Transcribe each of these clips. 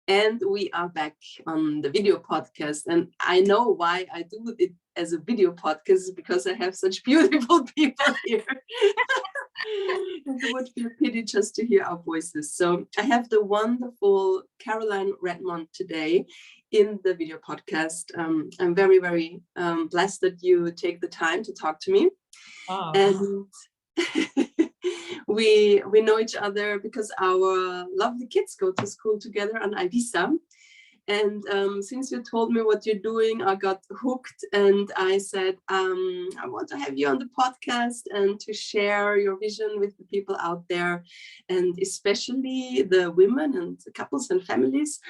And we are back on the video podcast. And I know why I do it as a video podcast, because I have such beautiful people here. It would be a pity just to hear our voices. So I have the wonderful Caroline Redmond today in the video podcast. I'm very, very blessed that you take the time to talk to me. Oh. And we know each other because our lovely kids go to school together on Ibiza. And since you told me what you're doing, I got hooked, and I said, I want to have you on the podcast and to share your vision with the people out there, and especially the women and the couples and families,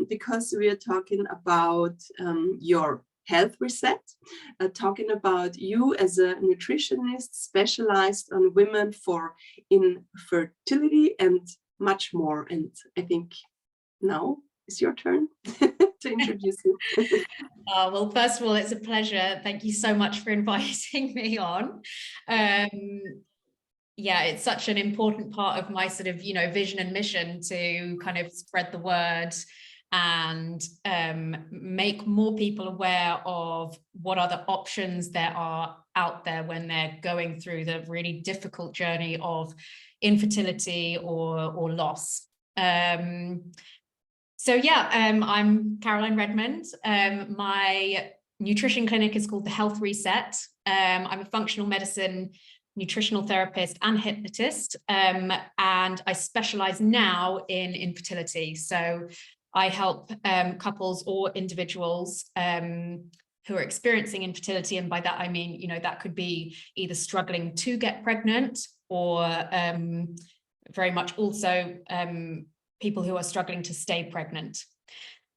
because we are talking about your health reset, talking about you as a nutritionist specialized on women for infertility and much more. And I think now it's your turn to introduce you. Well, first of all, it's a pleasure. Thank you so much for inviting me on. Yeah, it's such an important part of my sort of, vision and mission to kind of spread the word and make more people aware of what other options there are out there when they're going through the really difficult journey of infertility or loss. So yeah, I'm Caroline Redmond. My nutrition clinic is called the Health Reset. I'm a functional medicine nutritional therapist and hypnotist, and I specialize now in infertility. So I help couples or individuals who are experiencing infertility, and by that I mean, that could be either struggling to get pregnant or very much also people who are struggling to stay pregnant.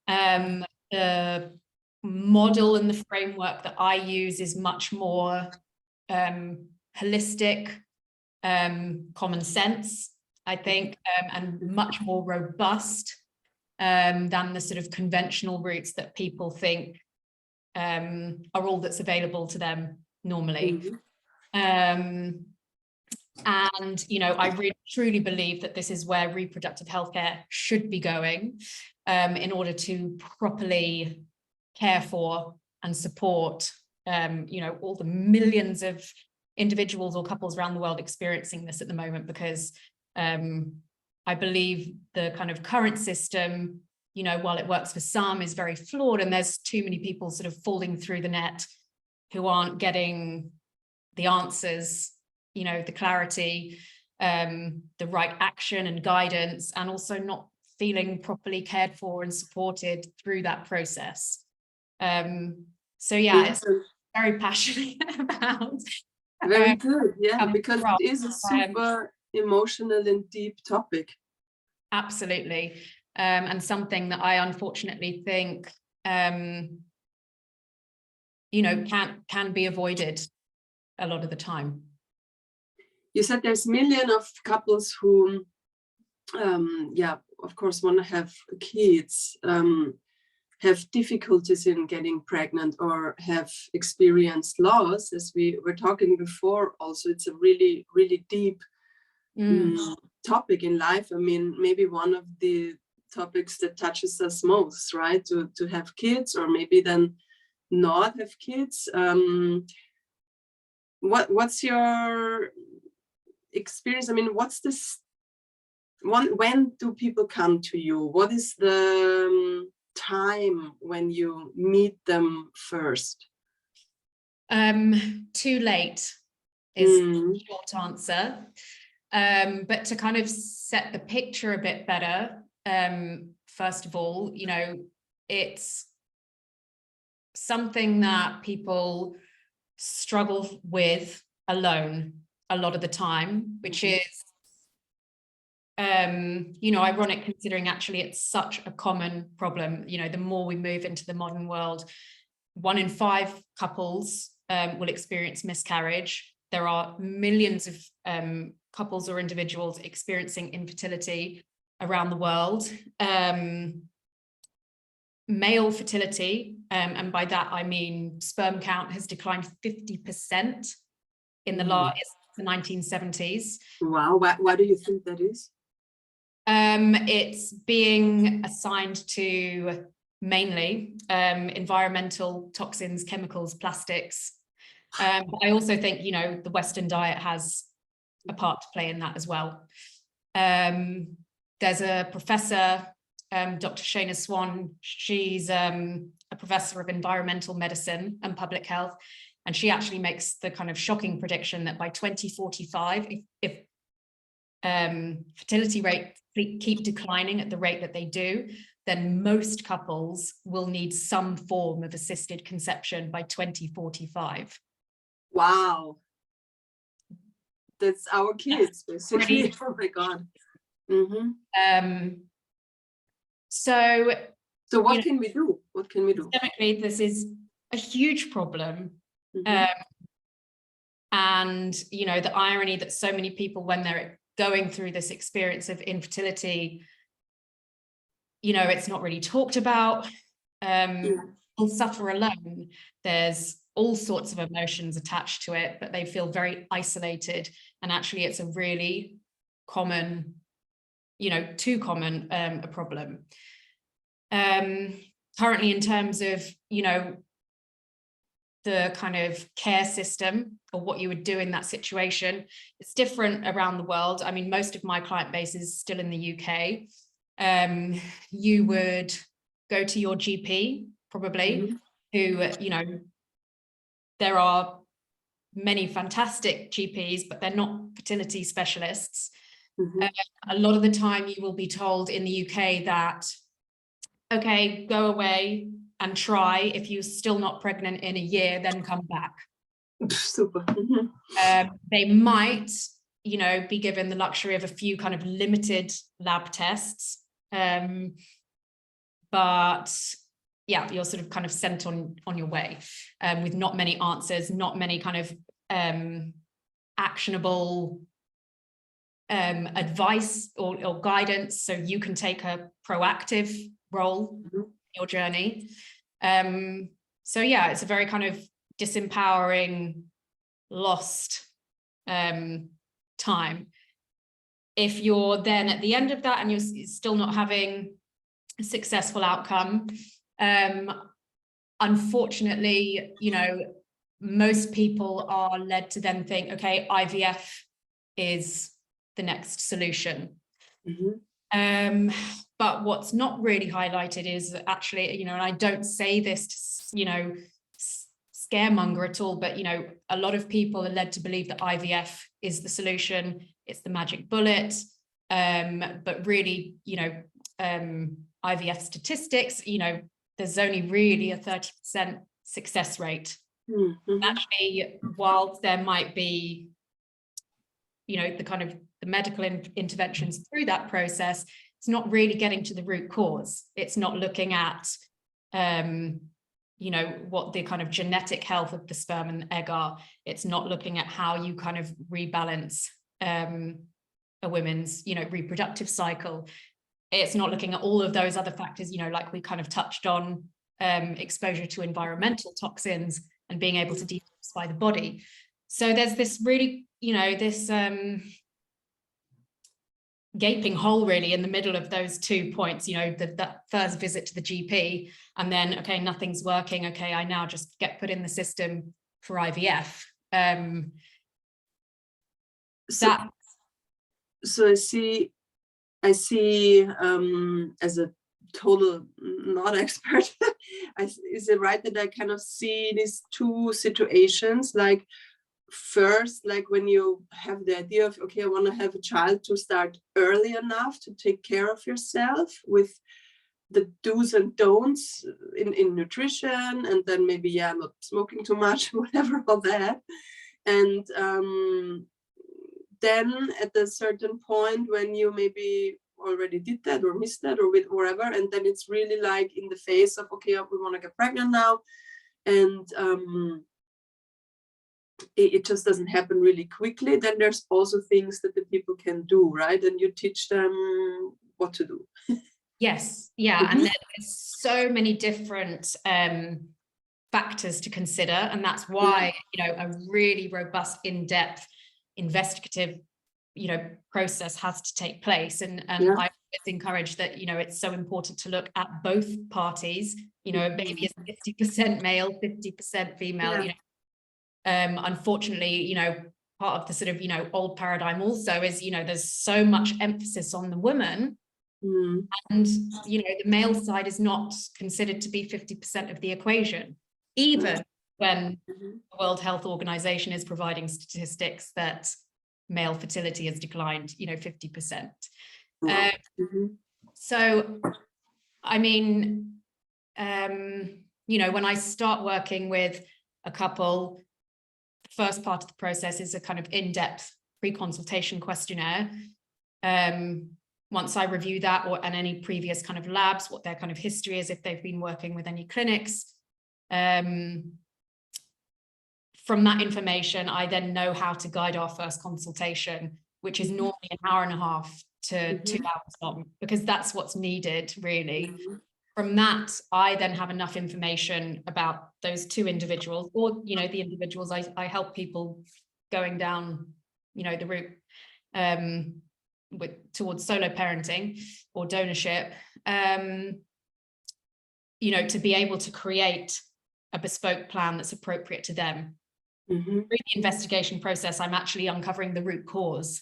The model and the framework that I use is much more holistic, common sense, I think, and much more robust than the sort of conventional routes that people think are all that's available to them normally. Mm-hmm. And, I really truly believe that this is where reproductive healthcare should be going in order to properly care for and support, all the millions of individuals or couples around the world experiencing this at the moment, because I believe the kind of current system, while it works for some, is very flawed, and there's too many people sort of falling through the net who aren't getting the answers, the clarity, the right action and guidance, and also not feeling properly cared for and supported through that process. So yeah, it's very passionate about. Very good, yeah, because it is a super emotional and deep topic. Absolutely, and something that I unfortunately think, can be avoided a lot of the time. You said there's millions of couples who, of course, want to have kids, have difficulties in getting pregnant, or have experienced loss, as we were talking before. Also, it's a really, really deep topic in life. I mean, maybe one of the topics that touches us most, right? To have kids, or maybe then not have kids. What's your experience? I mean, what's this one? When do people come to you? What is the time when you meet them first? Too late is the short answer. But to kind of set the picture a bit better, first of all, it's something that people struggle with alone a lot of the time, which is, ironic, considering actually it's such a common problem. The more we move into the modern world, 1 in 5 couples will experience miscarriage. There are millions of couples or individuals experiencing infertility around the world. Male fertility, and by that I mean sperm count, has declined 50% in the 1970s. Wow, why do you think that is? It's being assigned to mainly environmental toxins, chemicals, plastics. But I also think, you know, the Western diet has a part to play in that as well. There's a professor, Dr. Shana Swan. She's a professor of environmental medicine and public health. And she actually makes the kind of shocking prediction that by 2045, if fertility rates keep declining at the rate that they do, then most couples will need some form of assisted conception by 2045. Wow. That's our kids, basically. Oh my God. Mm-hmm. So what can we do? What can we do? Systemically, this is a huge problem. Mm-hmm. And, you know, the irony that so many people, when they're going through this experience of infertility, you know, it's not really talked about. People suffer alone. There's all sorts of emotions attached to it, but they feel very isolated. And actually, it's a really common, you know, too common a problem. Currently, in terms of, you know, the kind of care system or what you would do in that situation, it's different around the world. I mean, most of my client base is still in the UK. You would go to your GP, probably, who, you know, there are many fantastic GPs, but they're not fertility specialists. A lot of the time you will be told in the UK that, okay, go away and try. If you're still not pregnant in a year, then come back. Super. They might, you know, be given the luxury of a few kind of limited lab tests. But yeah, you're sort of kind of sent on your way with not many answers, not many kind of actionable advice or guidance, so you can take a proactive role in your journey. So yeah, it's a very kind of disempowering, lost time. If you're then at the end of that and you're still not having a successful outcome, unfortunately, you know, most people are led to then think, okay, IVF is the next solution. But what's not really highlighted is actually, you know, and I don't say this to, you know, scaremonger at all, but, you know, a lot of people are led to believe that IVF is the solution, it's the magic bullet. But really, you know, IVF statistics, you know, there's only really a 30% success rate. Actually, while there might be, you know, the kind of the medical interventions through that process, it's not really getting to the root cause. It's not looking at, you know, what the kind of genetic health of the sperm and egg are. It's not looking at how you kind of rebalance a woman's, you know, reproductive cycle. It's not looking at all of those other factors, you know, like we kind of touched on, exposure to environmental toxins and being able to detoxify the body. So there's this really, you know, this gaping hole really in the middle of those 2 points, you know, that first visit to the GP and then, okay, nothing's working. Okay, I now just get put in the system for IVF. So I see as a total not expert, is it right that I kind of see these two situations, like first, like when you have the idea of, okay, I want to have a child, to start early enough to take care of yourself with the do's and don'ts in nutrition, and then maybe, yeah, not smoking too much, whatever, all that. And then at a certain point when you maybe already did that or missed that or with whatever, and then it's really like in the phase of, okay, we want to get pregnant now, and it just doesn't happen really quickly. Then there's also things that the people can do, right? And you teach them what to do. Yes, yeah, and there's so many different factors to consider, and that's why, you know, a really robust, in-depth, investigative process has to take place. And I always encourage that, it's so important to look at both parties. A baby is 50% male, 50% female. Unfortunately, part of the sort of, old paradigm also is, there's so much emphasis on the woman. And, the male side is not considered to be 50% of the equation, even when the World Health Organization is providing statistics that male fertility has declined, 50%. So, I mean, when I start working with a couple, the first part of the process is a kind of in-depth pre-consultation questionnaire. Once I review that and any previous kind of labs, what their kind of history is, if they've been working with any clinics, from that information, I then know how to guide our first consultation, which is normally an hour and a half to 2 hours long, because that's what's needed, really. From that, I then have enough information about those two individuals, or, the individuals I help people going down, the route towards solo parenting or donorship, to be able to create a bespoke plan that's appropriate to them. Through the investigation process, I'm actually uncovering the root cause,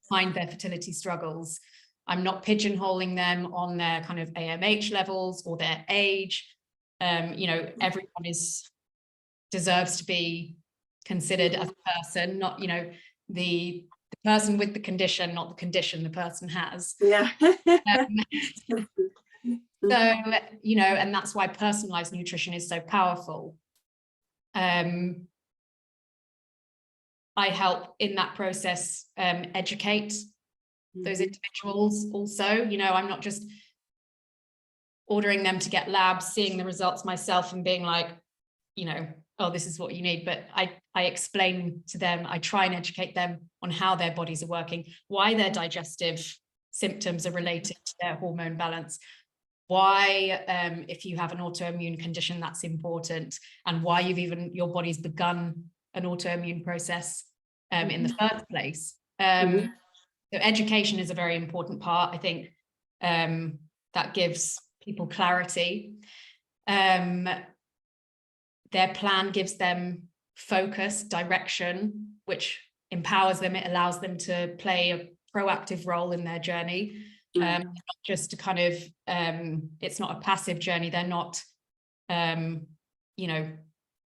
find their fertility struggles. I'm not pigeonholing them on their kind of AMH levels or their age. Everyone deserves to be considered as a person, not, the person with the condition, not the condition the person has. So, and that's why personalized nutrition is so powerful. I help in that process educate those individuals also. I'm not just ordering them to get labs, seeing the results myself and being like, oh, this is what you need. But I explain to them, I try and educate them on how their bodies are working, why their digestive symptoms are related to their hormone balance, why if you have an autoimmune condition, that's important, and why your body's begun an autoimmune process in the first place. So education is a very important part. I think that gives people clarity. Their plan gives them focus, direction, which empowers them. It allows them to play a proactive role in their journey. Not just to kind of, it's not a passive journey. They're not,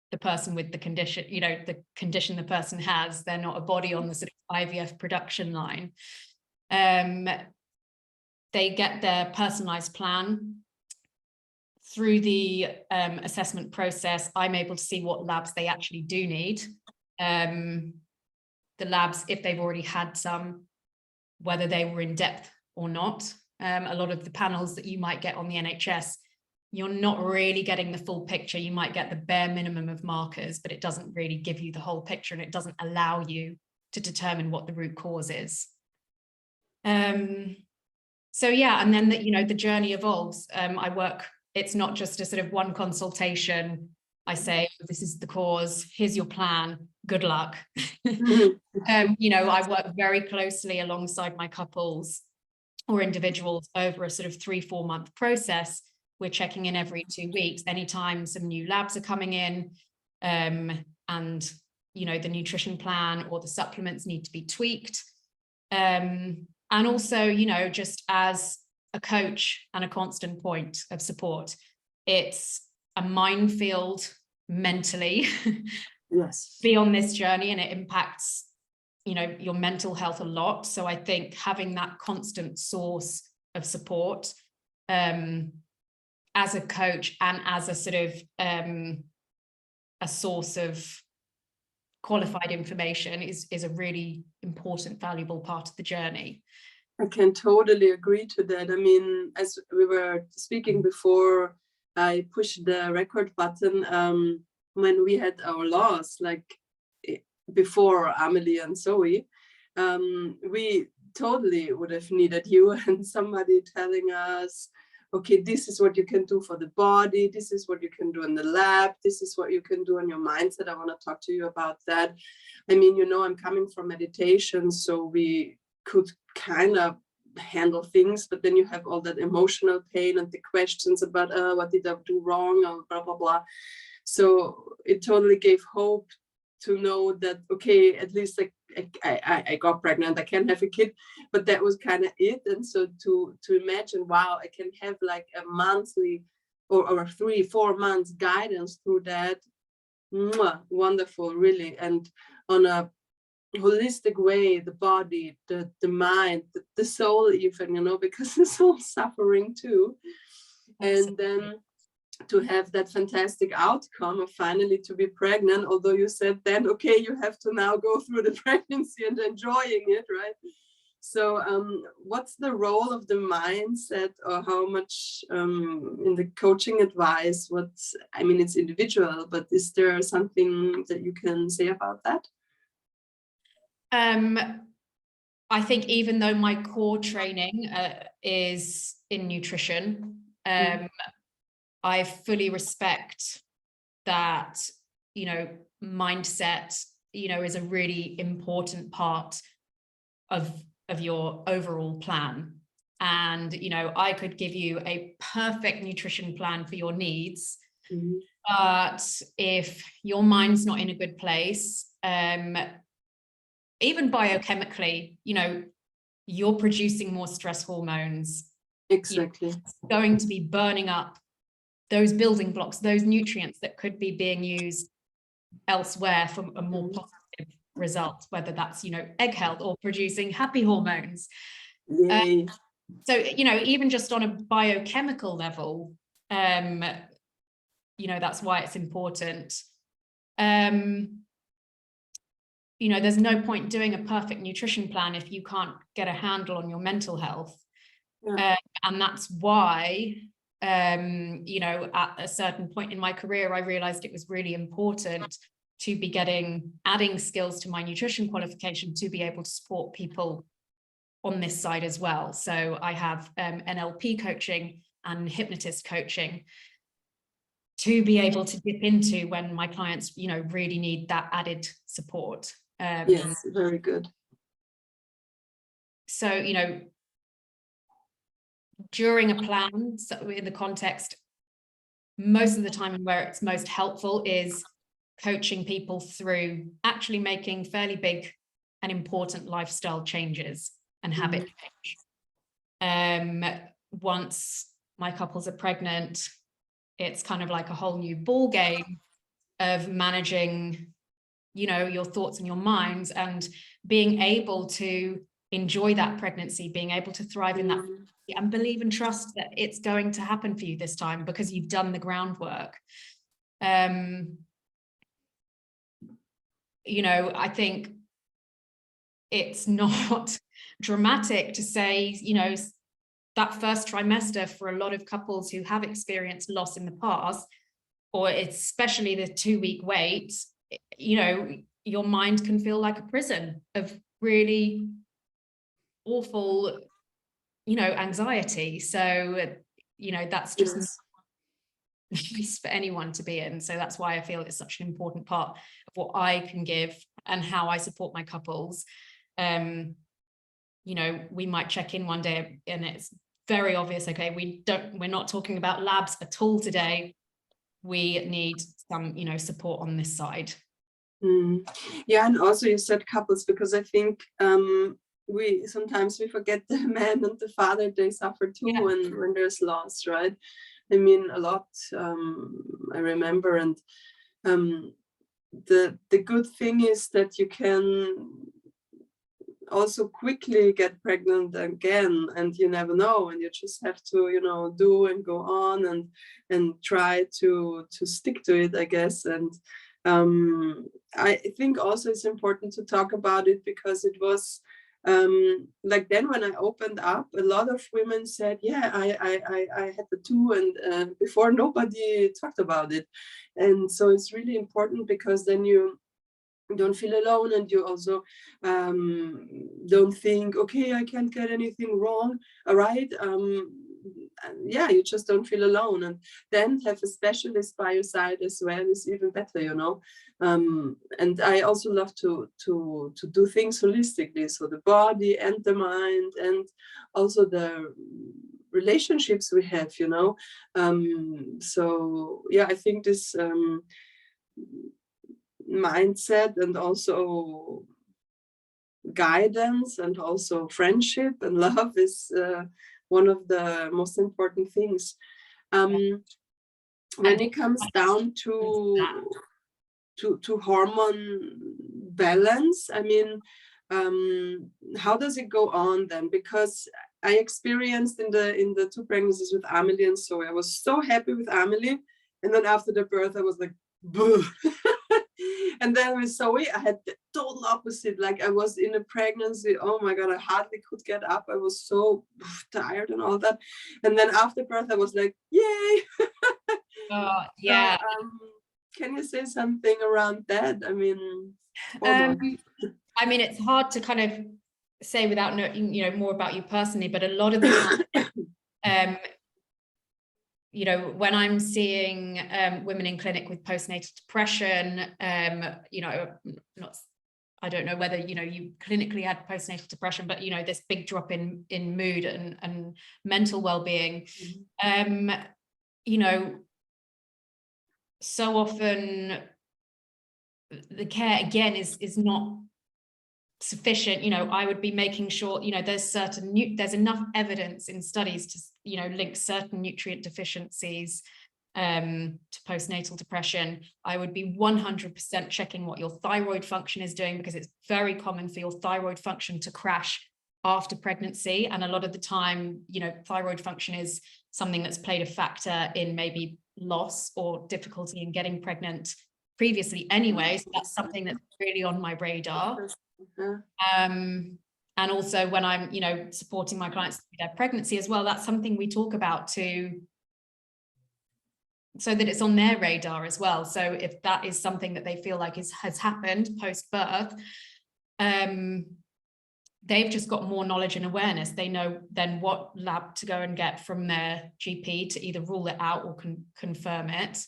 the person with the condition, the condition the person has. They're not a body on the sort of IVF production line. They get their personalized plan. Through the assessment process, I'm able to see what labs they actually do need. The labs, if they've already had some, whether they were in depth or not. A lot of the panels that you might get on the NHS, you're not really getting the full picture. You might get the bare minimum of markers, but it doesn't really give you the whole picture, and it doesn't allow you to determine what the root cause is. So yeah, and then the journey evolves. It's not just a sort of one consultation. I say, this is the cause, here's your plan, good luck. I work very closely alongside my couples or individuals over a sort of 3-4 month process. We're checking in every 2 weeks, anytime some new labs are coming in, and the nutrition plan or the supplements need to be tweaked. And also, just as a coach and a constant point of support, it's a minefield mentally. Yes. Be on this journey, and it impacts your mental health a lot. So I think having that constant source of support as a coach and as a sort of a source of qualified information is a really important, valuable part of the journey. I can totally agree to that. I mean, as we were speaking before, I pushed the record button when we had our loss, like before Amelie and Zoe. We totally would have needed you and somebody telling us okay, this is what you can do for the body, this is what you can do in the lab, this is what you can do in your mindset. I want to talk to you about that. I mean, I'm coming from meditation, so we could kind of handle things, but then you have all that emotional pain and the questions about what did I do wrong, or blah blah blah. So it totally gave hope to know that, okay, at least I got pregnant, I can have a kid, but that was kind of it. And so to imagine, wow, I can have like a monthly or 3-4 months guidance through that, wonderful, really. And on a holistic way, the body, the mind, the soul even, because the soul's suffering too. And then to have that fantastic outcome of finally to be pregnant, although you said then, okay, you have to now go through the pregnancy and enjoying it, right? So what's the role of the mindset, or how much in the coaching advice, it's individual, but is there something that you can say about that? I think even though my core training is in nutrition, I fully respect that, mindset, is a really important part of your overall plan. And, I could give you a perfect nutrition plan for your needs, but if your mind's not in a good place, even biochemically, you're producing more stress hormones. Exactly. It's going to be burning up those building blocks, those nutrients that could be being used elsewhere for a more positive result, whether that's, egg health or producing happy hormones. So, even just on a biochemical level, that's why it's important. There's no point doing a perfect nutrition plan if you can't get a handle on your mental health. And that's why, at a certain point in my career, I realized it was really important to be adding skills to my nutrition qualification to be able to support people on this side as well. So I have NLP coaching and hypnotist coaching to be able to dip into when my clients, really need that added support. Yes, very good. So, during a plan, so in the context, most of the time where it's most helpful is coaching people through actually making fairly big and important lifestyle changes and habit change. Once my couples are pregnant, it's kind of like a whole new ball game of managing, your thoughts and your minds, and being able to enjoy that pregnancy, being able to thrive in that, and believe and trust that it's going to happen for you this time because you've done the groundwork. I think it's not dramatic to say, that first trimester for a lot of couples who have experienced loss in the past, or especially the 2-week wait, your mind can feel like a prison of really awful, anxiety. So, that's just not nice for anyone to be in. So that's why I feel it's such an important part of what I can give and how I support my couples. We might check in one day and it's very obvious, okay, we're not talking about labs at all today. We need some, support on this side. Yeah, and also you said couples, because I think we sometimes forget the man and the father, they suffer too when there's loss, right? I mean, a lot, I remember, and the good thing is that you can also quickly get pregnant again, and you never know, and you just have to do and go on and try to stick to it, I guess. And I think also it's important to talk about it, because it was like then when I opened up, a lot of women said, yeah, I had the 2, and before nobody talked about it. And so it's really important, because then you don't feel alone, and you also don't think, okay, I can't get anything wrong, all right. yeah, you just don't feel alone. And then have a specialist by your side as well is even better, you know. And I also love to do things holistically, so the body and the mind, and also the relationships we have, you know. So yeah, I think this mindset and also guidance and also friendship and love is one of the most important things. When it comes down to hormone balance, I mean, how does it go on then? Because I experienced in the 2 pregnancies with Amelie and Zoe, I was so happy with Amelie, and then after the birth I was like, and then with Zoe I had the total opposite. Like I was in a pregnancy, oh my god, I hardly could get up, I was so tired and all that, and then after birth I was like, yay. Yeah. So, can you say something around that? I mean, it's hard to kind of say without knowing, you know, more about you personally, but a lot of the time, you know, when I'm seeing women in clinic with postnatal depression, you know, I don't know whether, you know, you clinically had postnatal depression, but, you know, this big drop in mood and mental well-being, you know, so often the care again is not sufficient. You know, I would be making sure, you know, there's enough evidence in studies to, you know, link certain nutrient deficiencies to postnatal depression. I would be 100% checking what your thyroid function is doing, because it's very common for your thyroid function to crash after pregnancy. And a lot of the time, you know, thyroid function is something that's played a factor in maybe loss or difficulty in getting pregnant previously anyway. So that's something that's really on my radar. And also when I'm, you know, supporting my clients through their pregnancy as well, that's something we talk about too, so that it's on their radar as well. So if that is something that they feel like has happened post-birth, they've just got more knowledge and awareness. They know then what lab to go and get from their GP to either rule it out or confirm it.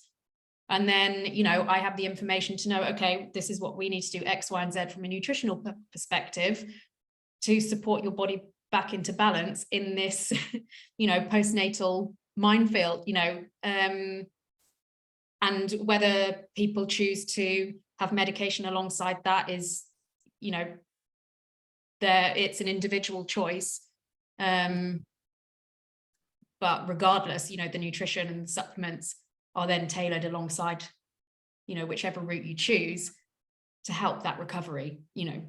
And then, you know, I have the information to know, okay, this is what we need to do, X, Y, and Z from a nutritional perspective to support your body back into balance in this, you know, postnatal minefield, you know, and whether people choose to have medication alongside that is, you know, it's an individual choice. But regardless, you know, the nutrition and the supplements are then tailored alongside, you know, whichever route you choose to help that recovery, you know,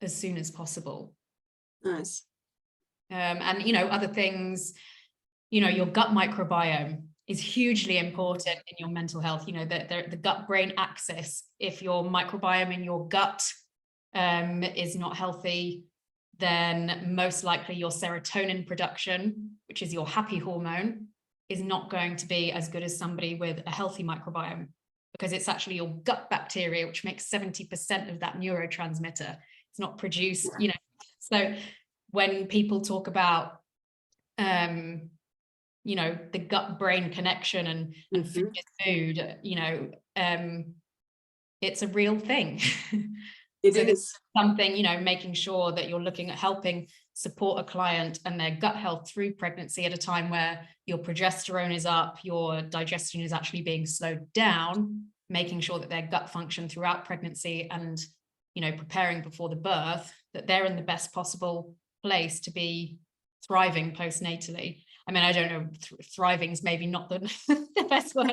as soon as possible. Nice. And, you know, other things, you know, your gut microbiome is hugely important in your mental health. You know, the gut-brain axis, if your microbiome in your gut is not healthy, then most likely your serotonin production, which is your happy hormone, is not going to be as good as somebody with a healthy microbiome, because it's actually your gut bacteria which makes 70% of that neurotransmitter. It's not produced, you know. So when people talk about you know, the gut-brain connection and food, you know, it's a real thing. It so is something, you know, making sure that you're looking at helping support a client and their gut health through pregnancy at a time where your progesterone is up, your digestion is actually being slowed down, making sure that their gut function throughout pregnancy and, you know, preparing before the birth, that they're in the best possible place to be thriving postnatally. I mean, I don't know, thriving is maybe not the best word.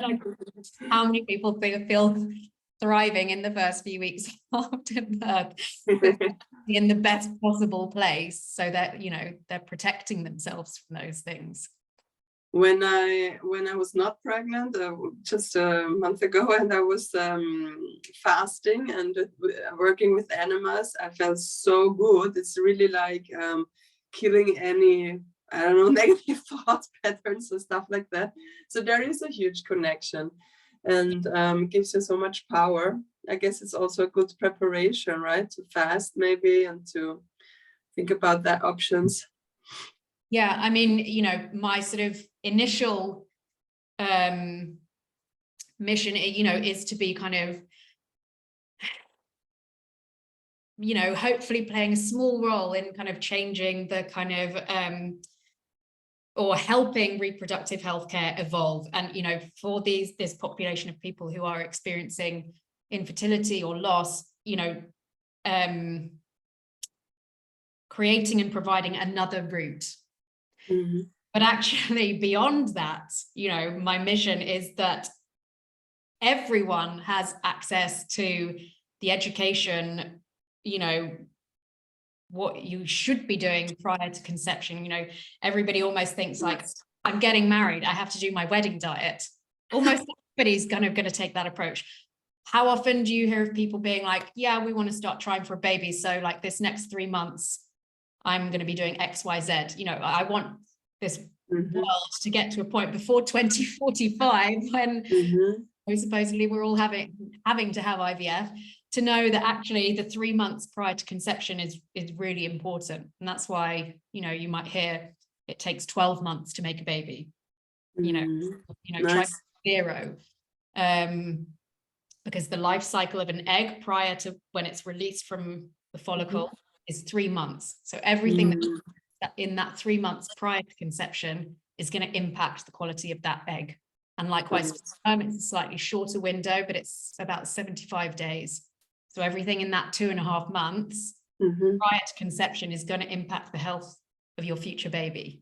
How many people feel thriving in the first few weeks after birth, in the best possible place, so that, you know, they're protecting themselves from those things. When I was not pregnant, just a month ago, and I was fasting and working with enemas, I felt so good. It's really like killing any, I don't know, negative thought patterns and stuff like that. So there is a huge connection, and gives you so much power. I guess it's also a good preparation, right? To fast maybe and to think about that options. Yeah, I mean, you know, my sort of initial mission, you know, is to be kind of, you know, hopefully playing a small role in kind of changing the kind of or helping reproductive healthcare evolve. And, you know, for this population of people who are experiencing infertility or loss, you know, creating and providing another route. Mm-hmm. But actually beyond that, you know, my mission is that everyone has access to the education, you know, what you should be doing prior to conception. You know, everybody almost thinks like, I'm getting married, I have to do my wedding diet. Almost everybody's going to take that approach. How often do you hear of people being like, yeah, we want to start trying for a baby, so like this next 3 months I'm going to be doing XYZ. You know, I want this world to get to a point before 2045 when supposedly we're all having to have IVF, to know that actually the 3 months prior to conception is really important. And that's why, you know, you might hear it takes 12 months to make a baby, you know, try 0, because the life cycle of an egg prior to when it's released from the follicle is 3 months. So everything that in that 3 months prior to conception is going to impact the quality of that egg. And likewise, it's a slightly shorter window, but it's about 75 days. So everything in that 2.5 months prior to conception is going to impact the health of your future baby.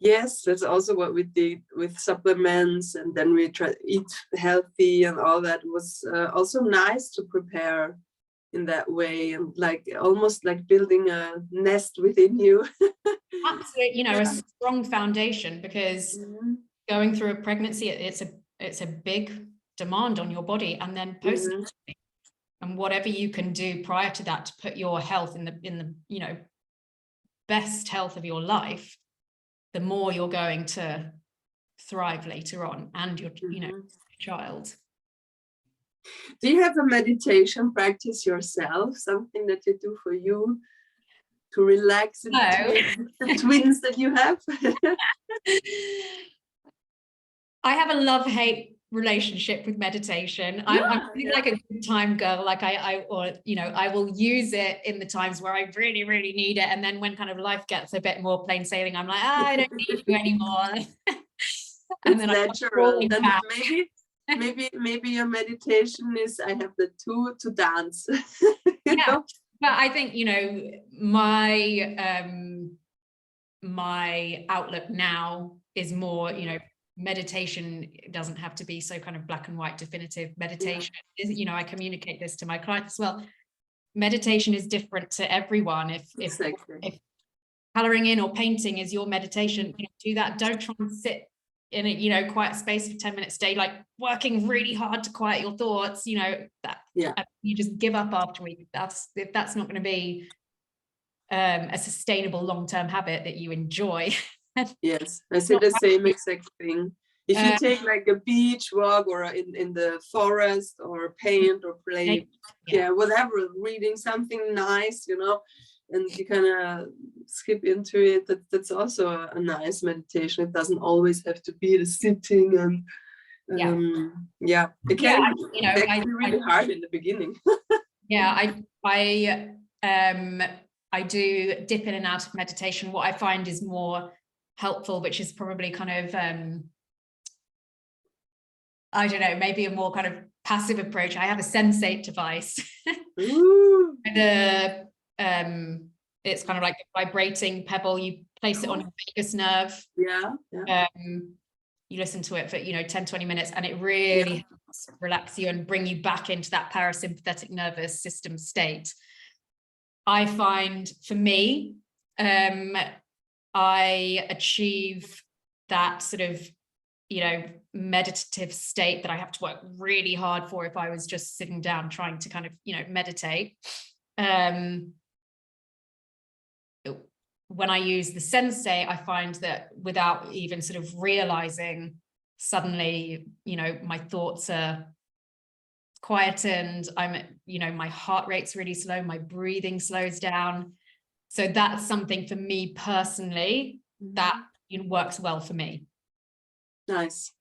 Yes, that's also what we did with supplements, and then we try to eat healthy and all that. Was also nice to prepare in that way, and like almost like building a nest within you. Absolutely, you know, a strong foundation, because going through a pregnancy, it's a big demand on your body, and then post, and whatever you can do prior to that to put your health in the you know, best health of your life, the more you're going to thrive later on, and your you know, child. Do you have a meditation practice yourself? Something that you do for you to relax in the twins that you have? I have a love-hate relationship with meditation. I'm like a good time girl. Like or you know, I will use it in the times where I really, really need it. And then when kind of life gets a bit more plain sailing, I'm like, I don't need you anymore. And then natural. Then maybe your meditation is, I have the two to dance. you know? But I think, you know, my outlook now is more, you know, meditation doesn't have to be so kind of black and white definitive. Meditation is, you know, I communicate this to my clients as well. Meditation is different to everyone. If coloring in or painting is your meditation, you know, do that. Don't try and sit in a, you know, quiet space for 10 minutes a day, like working really hard to quiet your thoughts, you know, that you just give up after a week. If that's not going to be a sustainable long-term habit that you enjoy. Yes, I say the same exact thing. If you take like a beach walk or in the forest, or paint or play, whatever, reading something nice, you know, and you kind of skip into it, that's also a nice meditation. It doesn't always have to be the sitting, and it can you know, be really hard in the beginning. I do dip in and out of meditation. What I find is more helpful, which is probably kind of I don't know, maybe a more kind of passive approach. I have a Sensate device. It's kind of like a vibrating pebble. You place it on your vagus nerve. You listen to it for, you know, 10-20 minutes, and it really helps relax you and bring you back into that parasympathetic nervous system state. I find for me, I achieve that sort of, you know, meditative state that I have to work really hard for if I was just sitting down trying to kind of, you know, meditate. When I use the Sensate, I find that without even sort of realizing, suddenly, you know, my thoughts are quietened. You know, my heart rate's really slow, my breathing slows down. So that's something for me personally that works well for me. Nice.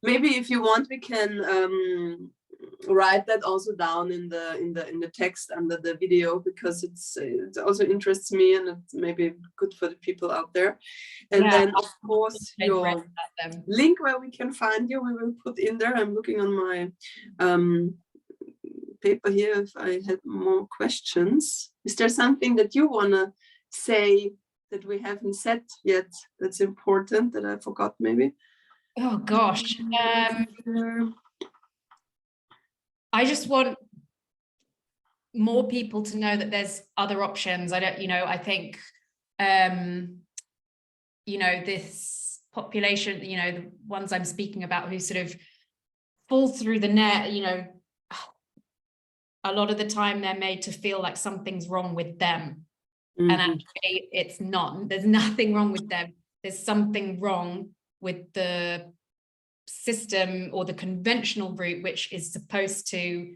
Maybe if you want, we can write that also down in the text under the video, because it also interests me, and it's maybe good for the people out there. And then of course your link where we can find you, we will put in there. I'm looking on my paper here if I had more questions. Is there something that you want to say that we haven't said yet that's important that I forgot maybe? Oh gosh. I just want more people to know that there's other options. I think, this population, the ones I'm speaking about who sort of fall through the net, a lot of the time they're made to feel like something's wrong with them. And actually it's not. There's nothing wrong with them. There's something wrong with the system or the conventional route, which is supposed to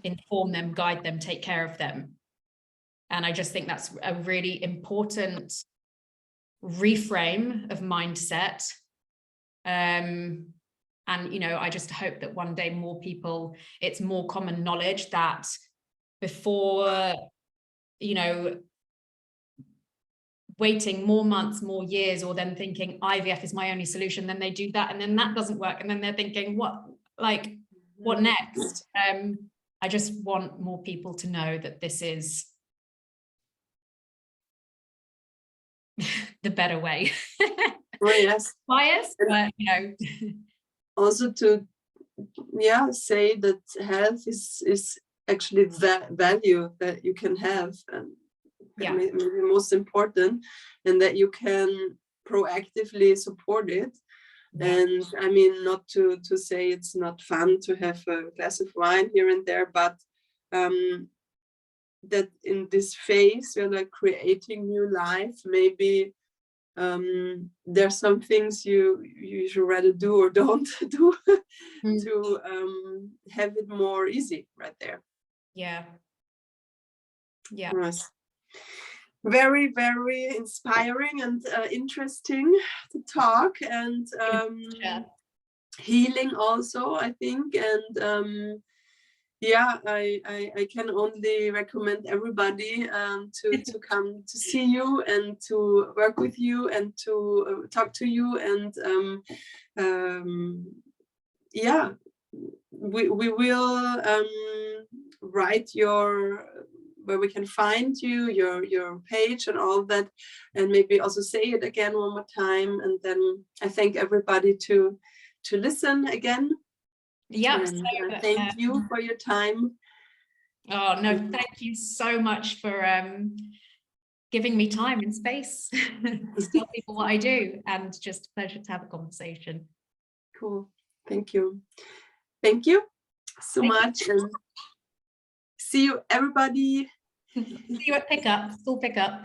inform them, guide them, take care of them. And I just think that's a really important reframe of mindset. And, I just hope that one day more people, it's more common knowledge that before, waiting more months, more years, or then thinking IVF is my only solution, then they do that and then that doesn't work. And then they're thinking, what next? I just want more people to know that this is the better way. Oh, yes. Bias, but also to say that health is actually the value that you can have, and maybe most important, and that you can proactively support it. And I mean, not to say it's not fun to have a glass of wine here and there, but that in this phase we're like creating new life, maybe there's some things you should rather do or don't do to have it more easy right there. Yeah. Nice. Very, very inspiring and interesting to talk, and healing also, I think. And I can only recommend everybody to come to see you and to work with you and to talk to you. And we will write where we can find you, your page and all that, and maybe also say it again one more time. And then I thank everybody to listen again. Yeah. Thank you for your time. Oh no, thank you so much for giving me time and space to tell people what I do, and just a pleasure to have a conversation. Cool. Thank you. Thank you so much. And see you, everybody. See you at pickup, school pickup.